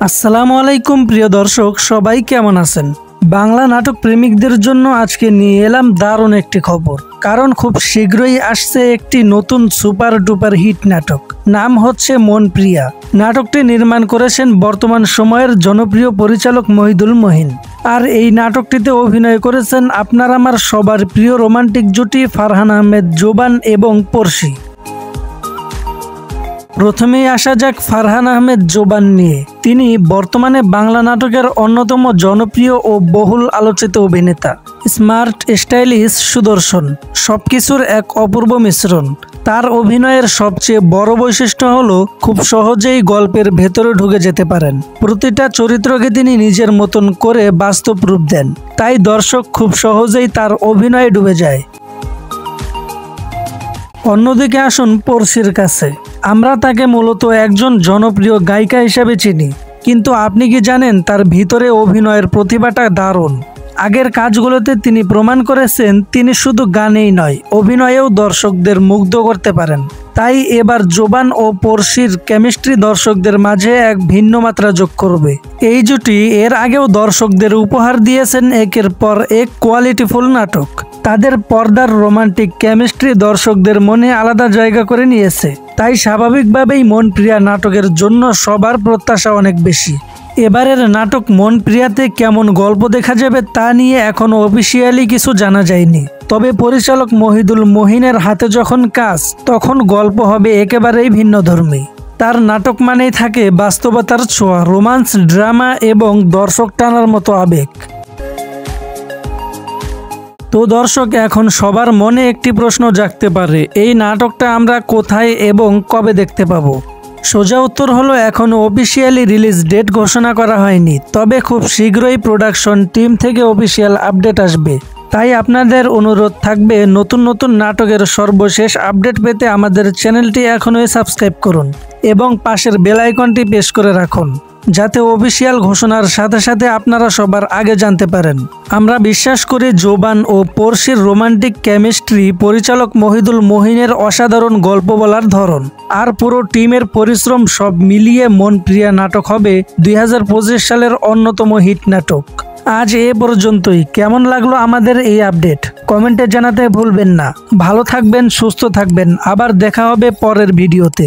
আসসালামু আলাইকুম প্রিয় দর্শক, সবাই কেমন আছেন? বাংলা নাটক প্রেমিকদের জন্য আজকে নিয়ে এলাম দারুণ একটি খবর। কারণ খুব শীঘ্রই আসছে একটি নতুন সুপার ডুপার হিট নাটক, নাম হচ্ছে মন প্রিয়া। নাটকটি নির্মাণ করেছেন বর্তমান সময়ের জনপ্রিয় পরিচালক মহিদুল মহিন। আর এই নাটকটিতে অভিনয় করেছেন আপনার আমার সবার প্রিয় রোমান্টিক জুটি ফারহান আহমেদ জোবান এবং পড়শি। প্রথমেই আসা যাক ফারহান আহমেদ জোবান নিয়ে। তিনি বর্তমানে বাংলা নাটকের অন্যতম জনপ্রিয় ও বহুল আলোচিত অভিনেতা। স্মার্ট, স্টাইলিশ, সুদর্শন, সবকিছুর এক অপূর্ব মিশ্রণ। তার অভিনয়ের সবচেয়ে বড় বৈশিষ্ট্য হলো খুব সহজেই গল্পের ভেতরে ঢুকে যেতে পারেন। প্রতিটা চরিত্রকে তিনি নিজের মতন করে বাস্তব রূপ দেন, তাই দর্শক খুব সহজেই তার অভিনয়ে ডুবে যায়। অন্যদিকে আসুন পড়শির কাছে। আমরা তাকে মূলত একজন জনপ্রিয় গায়িকা হিসেবে চিনি, কিন্তু আপনি কি জানেন তার ভিতরে অভিনয়ের প্রতিভাটা দারুণ। আগের কাজগুলোতে তিনি প্রমাণ করেছেন তিনি শুধু গানেই নয়, অভিনয়েও দর্শকদের মুগ্ধ করতে পারেন। তাই এবার জোবান ও পড়শির কেমিস্ট্রি দর্শকদের মাঝে এক ভিন্ন মাত্রা যোগ করবে। এই জুটি এর আগেও দর্শকদের উপহার দিয়েছেন একের পর এক কোয়ালিটিফুল নাটক। তাদের পর্দার রোমান্টিক কেমিস্ট্রি দর্শকদের মনে আলাদা জায়গা করে নিয়েছে। তাই স্বাভাবিকভাবেই মন প্রিয়া নাটকের জন্য সবার প্রত্যাশা অনেক বেশি। এবারের নাটক মন প্রিয়াতে কেমন গল্প দেখা যাবে তা নিয়ে এখনও অফিসিয়ালি কিছু জানা যায়নি। তবে পরিচালক মহিদুল মহিনের হাতে যখন কাজ, তখন গল্প হবে একেবারেই ভিন্নধর্মী। তার নাটক মানেই থাকে বাস্তবতার ছোঁয়া, রোমান্স, ড্রামা এবং দর্শক টানার মতো আবেগ। তো দর্শক, এখন সবার মনে একটি প্রশ্ন জাগতে পারে, এই নাটকটা আমরা কোথায় এবং কবে দেখতে পাবো? সোজা উত্তর হলো এখনও অফিসিয়ালি রিলিজ ডেট ঘোষণা করা হয়নি, তবে খুব শীঘ্রই প্রোডাকশন টিম থেকে অফিসিয়াল আপডেট আসবে। তাই আপনাদের অনুরোধ থাকবে নতুন নতুন নাটকের সর্বশেষ আপডেট পেতে আমাদের চ্যানেলটি এখনই সাবস্ক্রাইব করুন এবং পাশের বেল আইকনটি প্রেস করে রাখুন, যাতে অফিসিয়াল ঘোষণার সাথে সাথে আপনারা সবার আগে জানতে পারেন। আমরা বিশ্বাস করি জোবান ও পড়শির রোমান্টিক কেমিস্ট্রি, পরিচালক মহিদুল মহিনের অসাধারণ গল্প বলার ধরন আর পুরো টিমের পরিশ্রম সব মিলিয়ে মন প্রিয়া নাটক হবে 2025 সালের অন্যতম হিট নাটক। আজ এ পর্যন্তই। কেমন লাগলো আমাদের এই আপডেট কমেন্টে জানাতে ভুলবেন না। ভালো থাকবেন, সুস্থ থাকবেন। আবার দেখা হবে পরের ভিডিওতে।